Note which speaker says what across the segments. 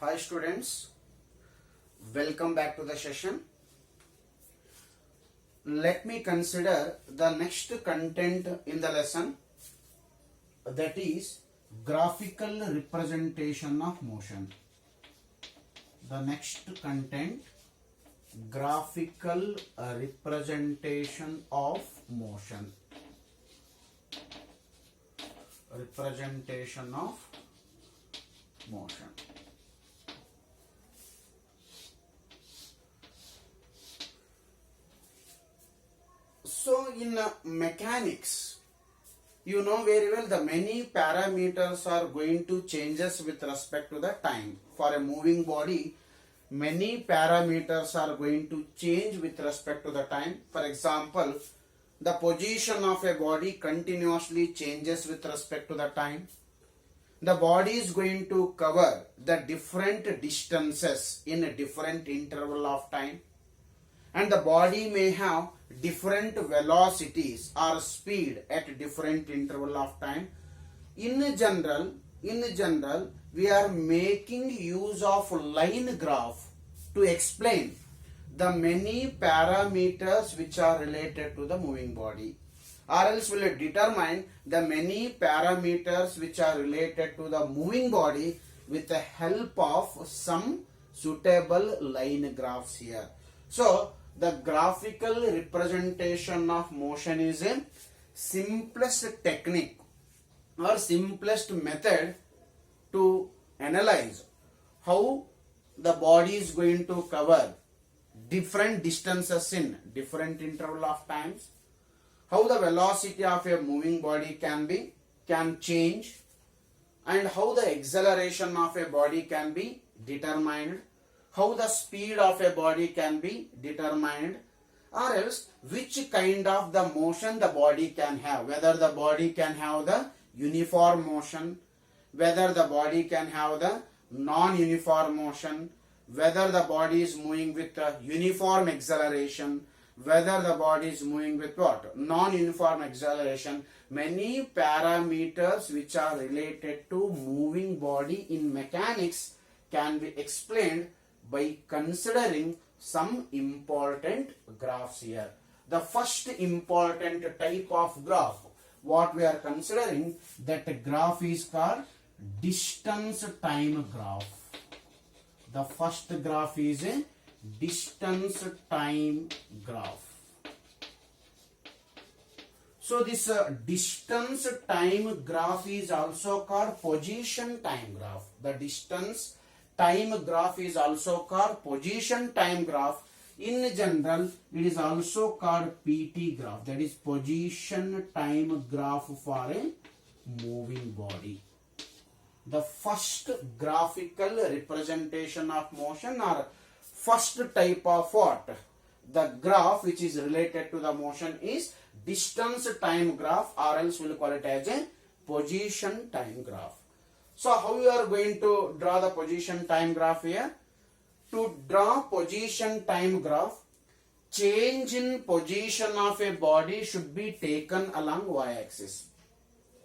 Speaker 1: Hi students, welcome back to the session. Let me consider the next content in the lesson, that is graphical representation of motion. The next content, graphical representation of motion. Representation of motion. So in mechanics, you know very well the many parameters are going to changes with respect to the time. For a moving body, many parameters are going to change with respect to the time. For example, the position of a body continuously changes with respect to the time. The body is going to cover the different distances in a different interval of time. And the body may have different velocities or speed at different interval of time. In general, we are making use of line graph to explain the many parameters which are related to the moving body, or else will determine the many parameters which are related to the moving body with the help of some suitable line graphs here. So the graphical representation of motion is a simplest technique or simplest method to analyze how the body is going to cover different distances in different interval of times, how the velocity of a moving body can change, and how the acceleration of a body can be determined, how the speed of a body can be determined, or else which kind of the motion the body can have, whether the body can have the uniform motion, whether the body can have the non-uniform motion, whether the body is moving with uniform acceleration, whether the body is moving with what? Non-uniform acceleration. Many parameters which are related to moving body in mechanics can be explained by considering some important graphs here. The first important type of graph, what we are considering, that graph is called distance time graph. The first graph is a distance time graph. So this distance time graph is also called position time graph. The distance time graph is also called position time graph. In general, it is also called PT graph, that is position time graph for a moving body. The first graphical representation of motion, or first type of what? The graph which is related to the motion is distance time graph, or else we will call it as a position time graph. So how you are going to draw the position time graph here? To draw position time graph, change in position of a body should be taken along y-axis.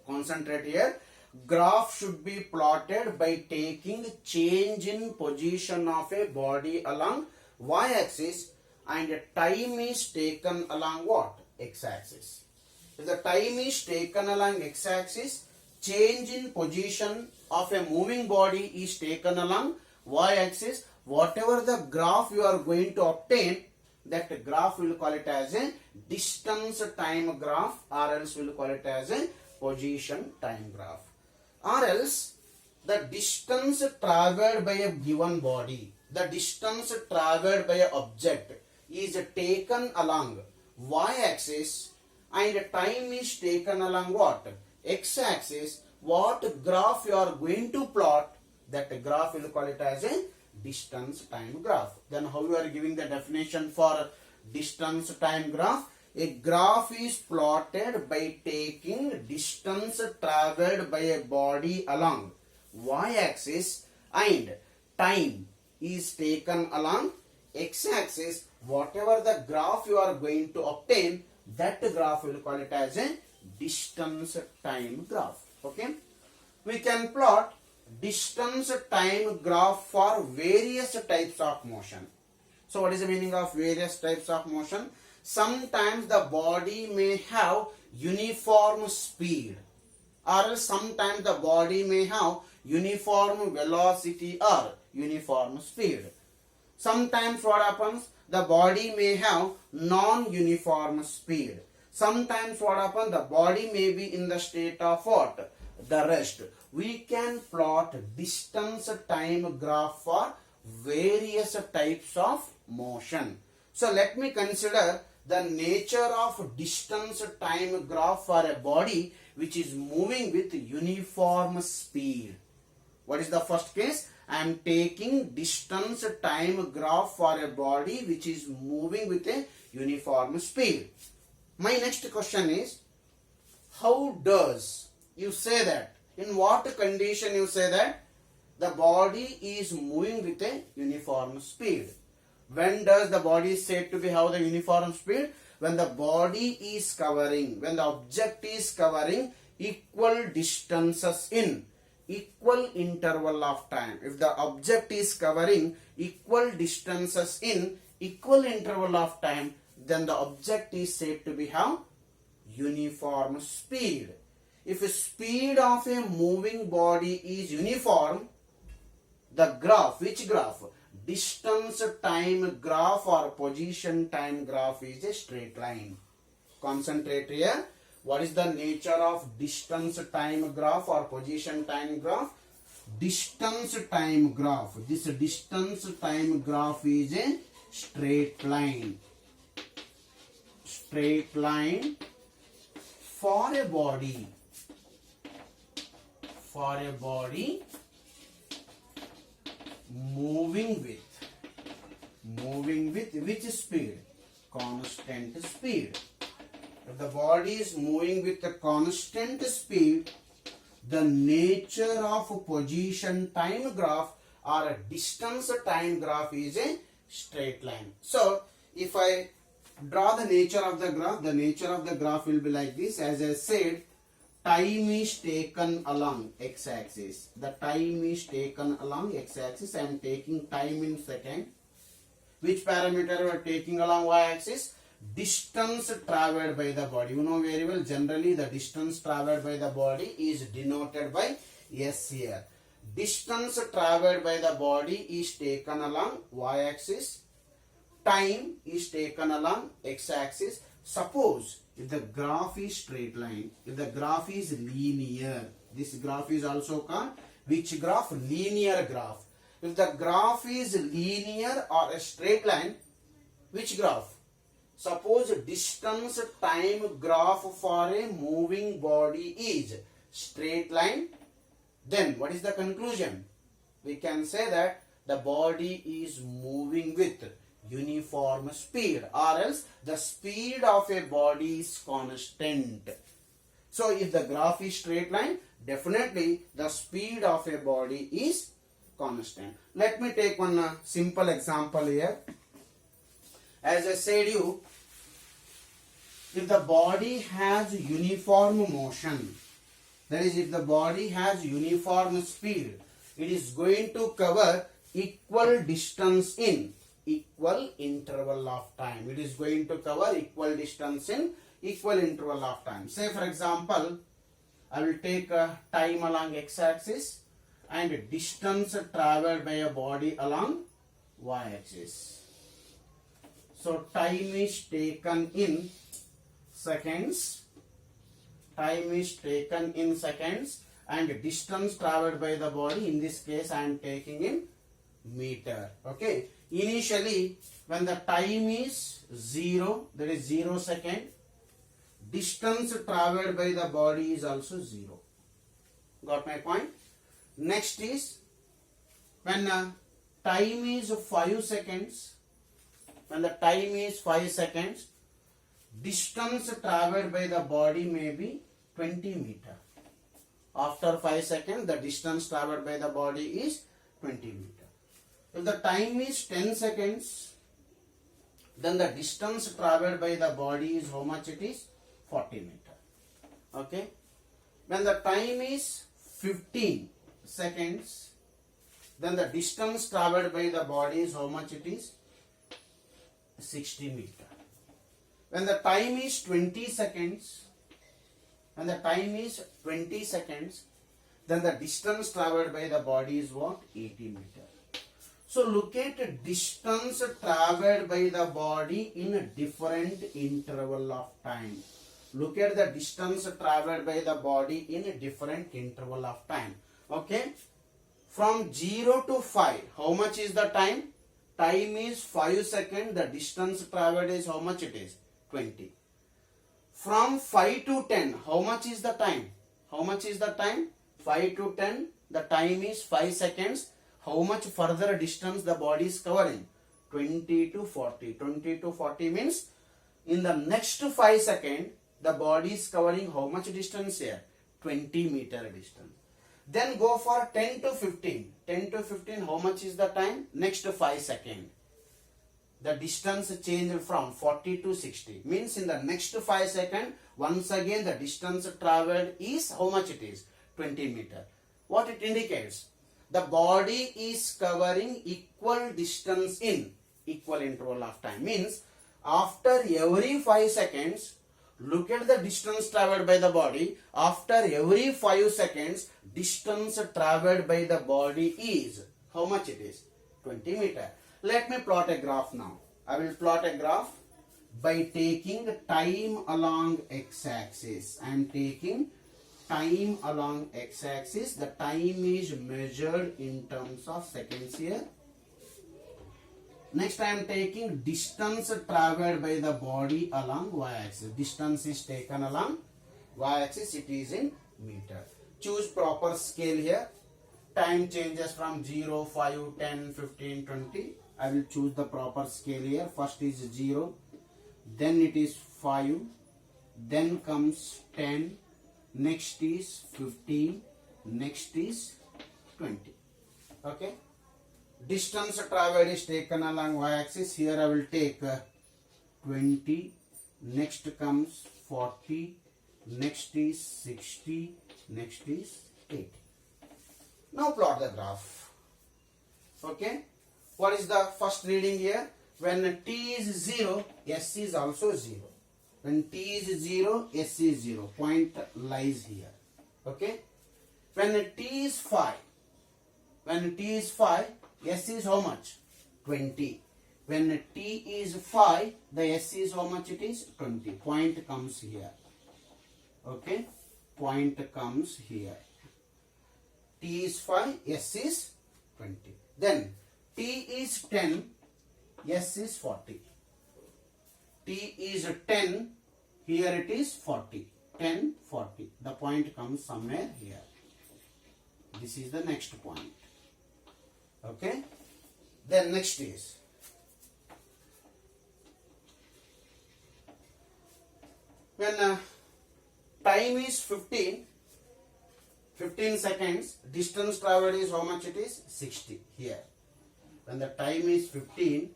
Speaker 1: Concentrate here. Graph should be plotted by taking change in position of a body along y-axis, and time is taken along what? X-axis. If the time is taken along x-axis, change in position of a moving body is taken along y-axis. Whatever the graph you are going to obtain, that graph we will call it as a distance time graph, or else we will call it as a position time graph. Or else the distance traveled by a given body, the distance traveled by an object is taken along y-axis, and time is taken along what? X-axis. What graph you are going to plot, that graph we will call it as a distance time graph. Then how you are giving the definition for distance time graph? A graph is plotted by taking distance traveled by a body along y-axis, and time is taken along x-axis. Whatever the graph you are going to obtain, that graph we will call it as a distance time graph. Okay, we can plot distance time graph for various types of motion. So what is the meaning of various types of motion? Sometimes the body may have uniform speed, or else sometimes the body may have uniform velocity or uniform speed. Sometimes what happens? The body may have non-uniform speed. Sometimes what happens? The body may be in the state of what? The rest. We can plot distance time graph for various types of motion. So let me consider the nature of distance time graph for a body which is moving with uniform speed. What is the first case? I am taking distance time graph for a body which is moving with a uniform speed. My next question is, how does you say that? In what condition you say that the body is moving with a uniform speed? When does the body is said to be have the uniform speed? When the body is covering, when the object is covering equal distances in equal interval of time. If the object is covering equal distances in equal interval of time, then the object is said to be have uniform speed. If the speed of a moving body is uniform, the graph, which graph? Distance time graph or position time graph is a straight line. Concentrate here. What is the nature of distance time graph or position time graph? Distance time graph. This distance time graph is a straight line. Straight line for a body. For a body moving with which speed? Constant speed. If the body is moving with a constant speed, the nature of position time graph or a distance time graph is a straight line. So if I draw the nature of the graph will be like this. As I said, time is taken along x-axis. The time is taken along x-axis. I am taking time in second. Which parameter we are taking along y-axis? Distance traveled by the body. You know very well, generally the distance traveled by the body is denoted by S here. Distance traveled by the body is taken along y-axis. Time is taken along x-axis. Suppose if the graph is straight line, if the graph is linear, this graph is also called which graph? Linear graph. If the graph is linear or a straight line, which graph? Suppose distance time graph for a moving body is straight line, then what is the conclusion? We can say that the body is moving with uniform speed, or else the speed of a body is constant. So if the graph is straight line, definitely the speed of a body is constant. Let me take one simple example here. As I said you, if the body has uniform motion, that is, if the body has uniform speed, it is going to cover equal distance in equal interval of time. It is going to cover equal distance in equal interval of time. Say for example, I will take time along x-axis and distance traveled by a body along y-axis. So time is taken in seconds. Time is taken in seconds and distance traveled by the body, in this case I am taking in meter. Okay. Initially when the time is 0, that is 0 second, distance traveled by the body is also 0. Got my point? Next is when time is 5 seconds, when the time is 5 seconds, distance traveled by the body may be 20 meter. After 5 seconds, the distance traveled by the body is 20 meter. If the time is 10 seconds, then the distance traveled by the body is how much it is? 40 meter. Okay. When the time is 15, seconds, then the distance traveled by the body is how much it is? 60 meter. When the time is 20 seconds, then the distance traveled by the body is what? 80 meter. So look at the distance traveled by the body in a different interval of time. Look at the distance traveled by the body in a different interval of time. Okay? From 0 to 5, how much is the time? Time is 5 seconds. The distance traveled is how much it is? 20. From 5 to 10, how much is the time? 5 to 10, the time is 5 seconds. How much further distance the body is covering? 20 to 40. 20 to 40 means in the next 5 seconds, the body is covering how much distance here? 20 meter distance. Then go for 10 to 15. 10 to 15, how much is the time? Next 5 seconds. The distance changed from 40 to 60. Means in the next 5 seconds, once again the distance traveled is how much it is? 20 meter. What it indicates? The body is covering equal distance in equal interval of time. Means after every 5 seconds, look at the distance traveled by the body. After every 5 seconds, distance traveled by the body is how much it is? 20 meter. Let me plot a graph now. I will plot a graph by taking time along x-axis. I am taking time along x-axis. The time is measured in terms of seconds here. Next I am taking distance traveled by the body along y-axis. Distance is taken along y-axis. It is in meter. Choose proper scale here. Time changes from 0, 5, 10, 15, 20. I will choose the proper scale here. First is 0. Then it is 5. Then comes 10. Next is 15. Next is 20. Okay. Distance traveled is taken along y-axis. Here I will take 20. Next comes 40. Next is 60. Next is 80. Now plot the graph. Okay. What is the first reading here? When t is 0, s is also 0. When t is 0, s is 0. Point lies here. Okay. When t is 5, s is how much? 20. When t is 5, the s is how much it is? 20. Point comes here. Okay. Point comes here. T is 5, s is 20. Then t is 10, s is 40. T is 10, here it is 40. 10, 40. The point comes somewhere here. This is the next point. Okay. Then next is when time is 15 seconds, distance traveled is how much it is? 60 here. When the time is 15,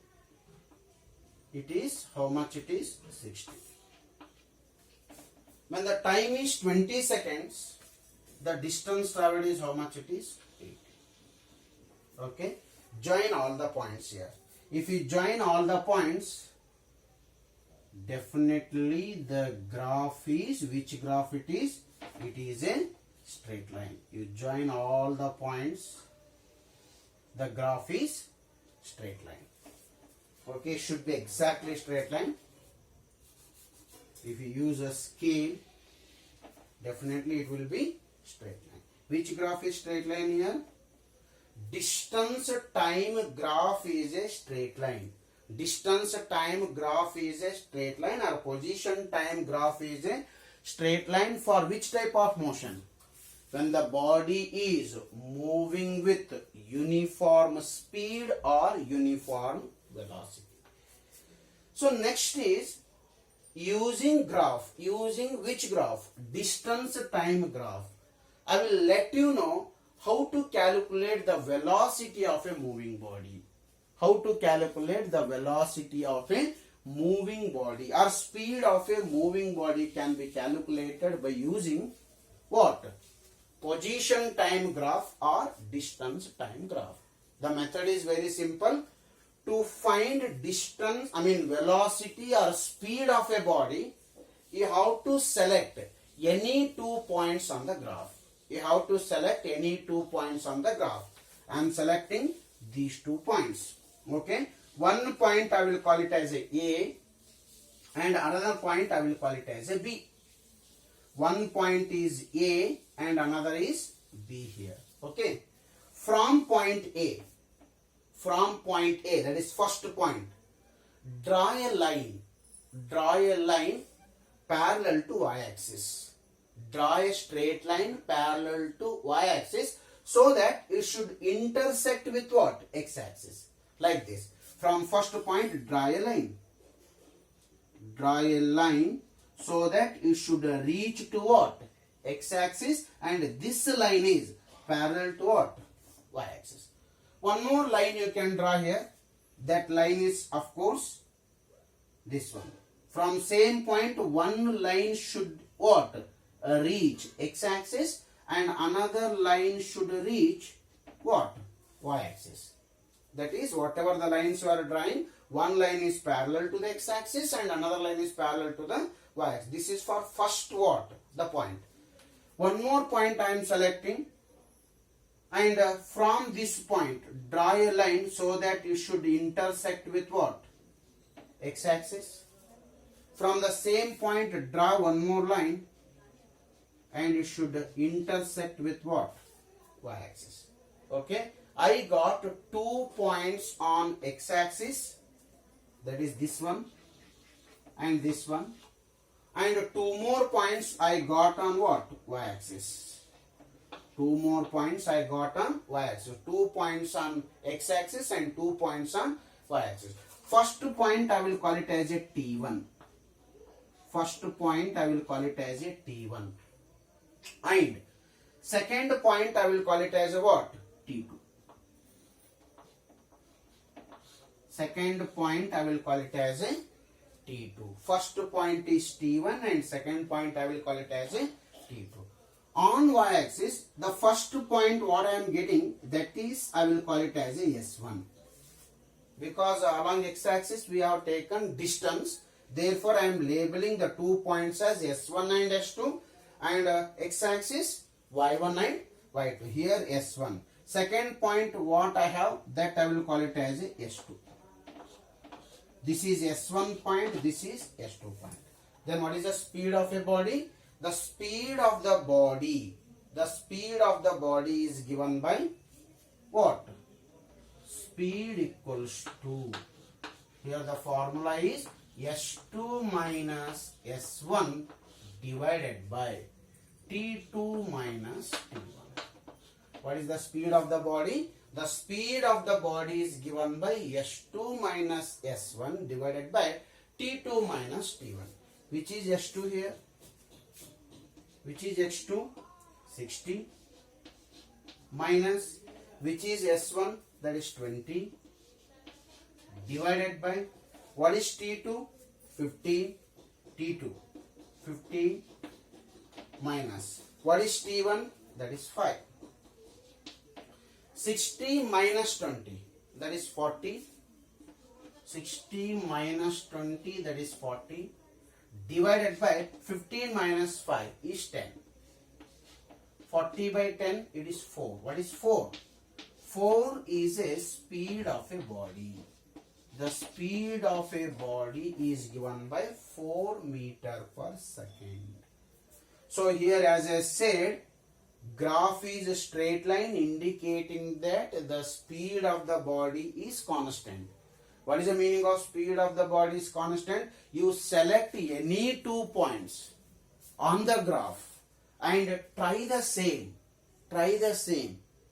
Speaker 1: it is how much it is? 60. When the time is 20 seconds, the distance traveled is how much it is? 80. Okay. Join all the points here. If you join all the points, definitely the graph is, which graph it is? It is a straight line. You join all the points, the graph is straight line. Okay, should be exactly straight line. If you use a scale, definitely it will be straight line. Which graph is straight line here? Distance time graph is a straight line. Distance time graph is a straight line, or position time graph is a straight line for which type of motion? When the body is moving with uniform speed or uniform velocity. So next is using graph. Using which graph? Distance time graph. I will let you know how to calculate the velocity of a moving body. How to calculate the velocity of a moving body, or speed of a moving body can be calculated by using what? position time graph or distance time graph. The method is very simple. To find distance, velocity or speed of a body, you have to select any 2 points on the graph. You have to select any 2 points on the graph. I am selecting these 2 points. Okay. One point I will call it as A and another point I will call it as a B. One point is A and another is B here. Okay. From point A, that is first point, draw a line parallel to y-axis. Draw a straight line parallel to y-axis so that it should intersect with what? X-axis. Like this. From first point, draw a line so that it should reach to what? X-axis, and this line is parallel to what? Y-axis. One more line you can draw here. That line is of course this one. From same point, one line should what? Reach x-axis and another line should reach what? Y-axis. That is, whatever the lines you are drawing, one line is parallel to the x-axis and another line is parallel to the y-axis. This is for first what? The point. One more point I am selecting, and from this point draw a line so that you should intersect with what? X-axis. From the same point draw one more line and it should intersect with what? Y-axis. Okay. I got 2 points on x-axis, that is this one and this one, and 2 more points I got on what? Y-axis. 2 more points I got on y-axis. 2 points on x-axis and 2 points on y-axis. First point I will call it as a T1. First point I will call it as a T1. And second point I will call it as a what? T2. Second point I will call it as a T2. First point is T1 and second point I will call it as a T2. On y-axis, the first point what I am getting, that is I will call it as a S1. Because along x-axis we have taken distance, therefore I am labeling the 2 points as S1 and S2, and x-axis Y1 and Y2. Here S1. Second point what I have, that I will call it as a S2. This is S1 point, this is S2 point. Then what is the speed of a body? The speed of the body is given by what? Speed equals to, here the formula is S2 minus S1 divided by T2 minus T1. What is the speed of the body? The speed of the body is given by S2 minus S1 divided by T2 minus T1. Which is S2 here? Which is X2? 60. Minus, which is S1? That is 20. Divided by, what is T2? 15. T2. 15. Minus, what is T1? That is 5. 60 minus 20, that is 40. 60 minus 20, that is 40. Divided by 15 minus 5 is 10. 40 by 10, it is 4. What is 4? 4 is a speed of a body. The speed of a body is given by 4 meter per second. So here, as I said, graph is a straight line indicating that the speed of the body is constant. What is the meaning of speed of the body is constant? You select any 2 points on the graph and try the same.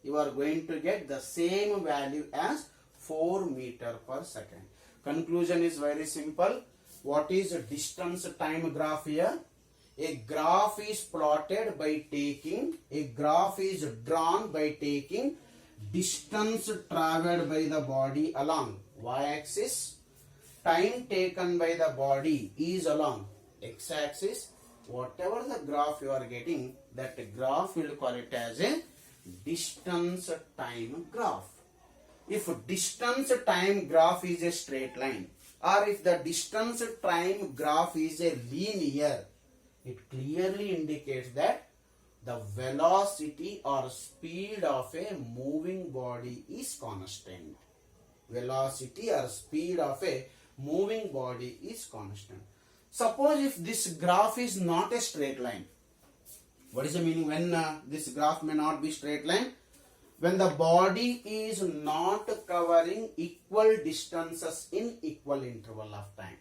Speaker 1: You are going to get the same value as 4 meter per second. Conclusion is very simple. What is a distance time graph here? A graph is plotted by taking, a graph is drawn by taking distance traveled by the body along y-axis, time taken by the body is along x-axis. Whatever the graph you are getting, that graph we'll call it as a distance time graph. If distance time graph is a straight line, or if the distance time graph is a linear, it clearly indicates that the velocity or speed of a moving body is constant. Velocity or speed of a moving body is constant. Suppose if this graph is not a straight line. What is the meaning when this graph may not be straight line? When the body is not covering equal distances in equal interval of time.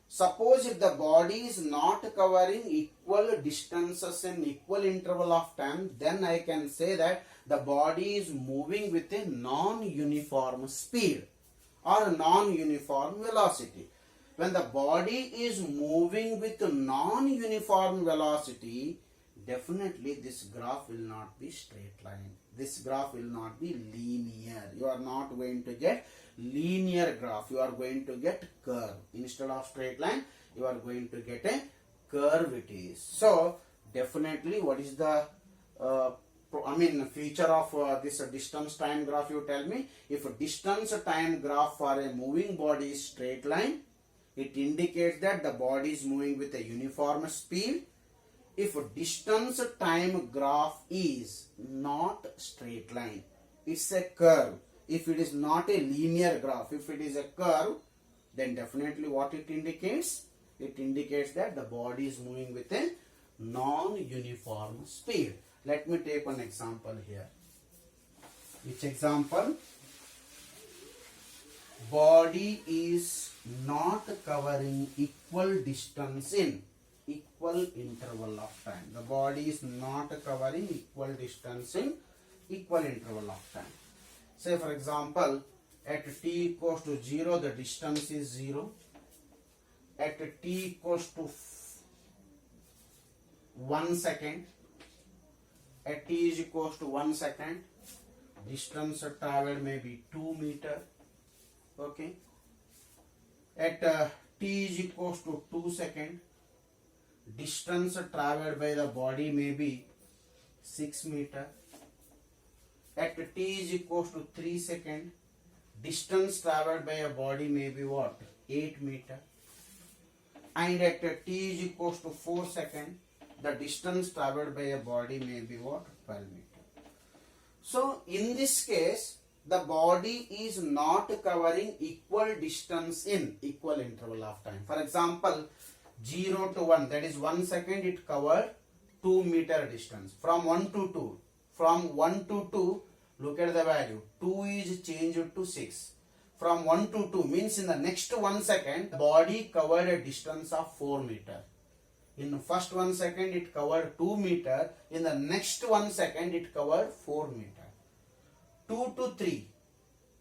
Speaker 1: Suppose if the body is not covering equal distances in equal interval of time, then I can say that the body is moving with a non-uniform speed or non-uniform velocity. When the body is moving with non-uniform velocity, definitely this graph will not be straight line. This graph will not be linear. You are not going to get linear graph. You are going to get curve. Instead of straight line, you are going to get a curve it is. So, definitely what is the feature of this distance time graph, you tell me. If a distance time graph for a moving body is straight line, it indicates that the body is moving with a uniform speed. If distance time graph is not straight line, it's a curve. If it is not a linear graph, if it is a curve, then definitely what it indicates? It indicates that the body is moving with a non-uniform speed. Let me take one example here. Which example? Body is not covering equal distance in equal interval of time. The body is not covering equal distance in equal interval of time. Say for example, at t equals to 0, the distance is 0. At t equals to 1 second, at t is equals to 1 second, distance traveled may be 2 meter. Okay. At t is equals to 2 seconds, distance traveled by the body may be 6 meter. At t is equals to 3 seconds, distance traveled by a body may be what? 8 meter. And at t is equals to 4 seconds, the distance traveled by a body may be what? 12 meter. So in this case, the body is not covering equal distance in equal interval of time. For example, 0 to 1, that is 1 second, it covered 2 meter distance. From 1 to 2, from 1 to 2, look at the value, 2 is changed to 6. From 1 to 2 means in the next 1 second, the body covered a distance of 4 meter. In the first 1 second, it covered 2 meter. In the next 1 second, it covered 4 meter. 2 to 3.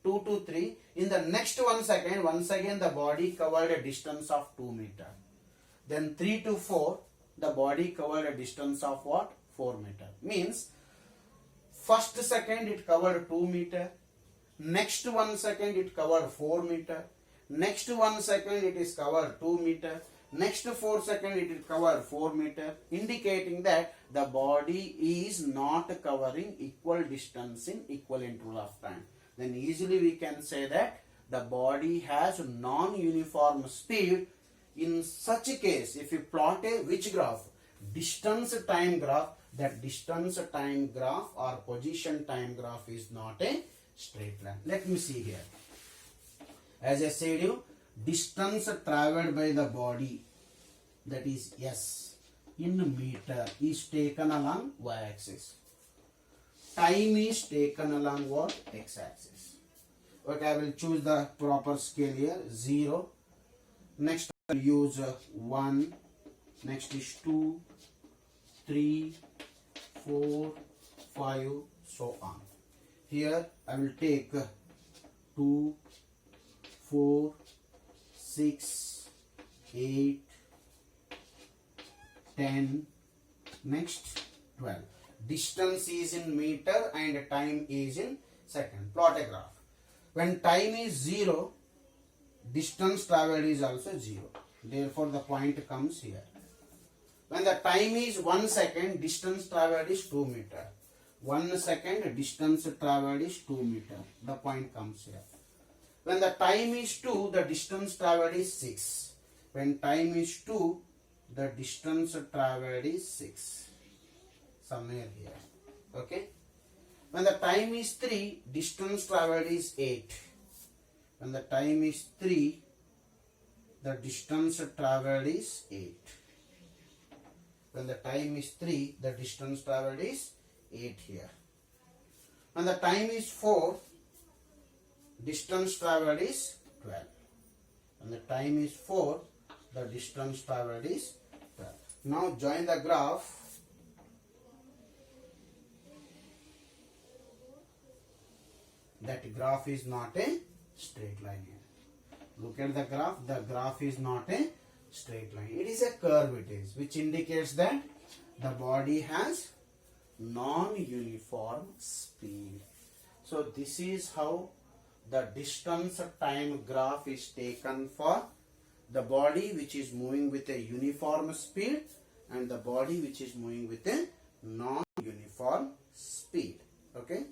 Speaker 1: 2 to 3. In the next 1 second, once again the body covered a distance of 2 meter. Then 3 to 4, the body covered a distance of what? 4 meter. Means, first second it covered 2 meter. Next 1 second it covered 4 meter. Next 1 second it is covered 2 meter. Next 4 second it will cover 4 meter, indicating that the body is not covering equal distance in equal interval of time. Then easily we can say that the body has non-uniform speed. In such a case, if you plot a which graph? Distance time graph, that distance time graph or position time graph is not a straight line. Let me see here. As I said you, distance traveled by the body, that is S in meter, is taken along y-axis. Time is taken along what? X-axis. Okay, I will choose the proper scale here, 0. Next I will use 1. Next is 2, 3, 4, 5, so on. Here I will take 2, 4, 6, 8, 10, next 12. Distance is in meter and time is in second. Plot a graph. When time is 0, distance traveled is also 0. Therefore, the point comes here. When the time is 1 second, distance traveled is 2 meter. 1 second, distance traveled is 2 meter. The point comes here. When the time is 2, the distance traveled is 6. When time is 2, the distance traveled is 6. Somewhere here. Okay. When the time is 3, distance traveled is 8. When the time is 3, the distance traveled is 8. When the time is 3, the distance traveled is 8 here. When the time is 4, distance traveled is 12. When the time is 4, the distance traveled is 12. Now join the graph. That graph is not a straight line here. Look at the graph is not a straight line. It is a curve it is, which indicates that the body has non-uniform speed. So this is how the distance time graph is taken for the body which is moving with a uniform speed and the body which is moving with a non-uniform speed. Okay.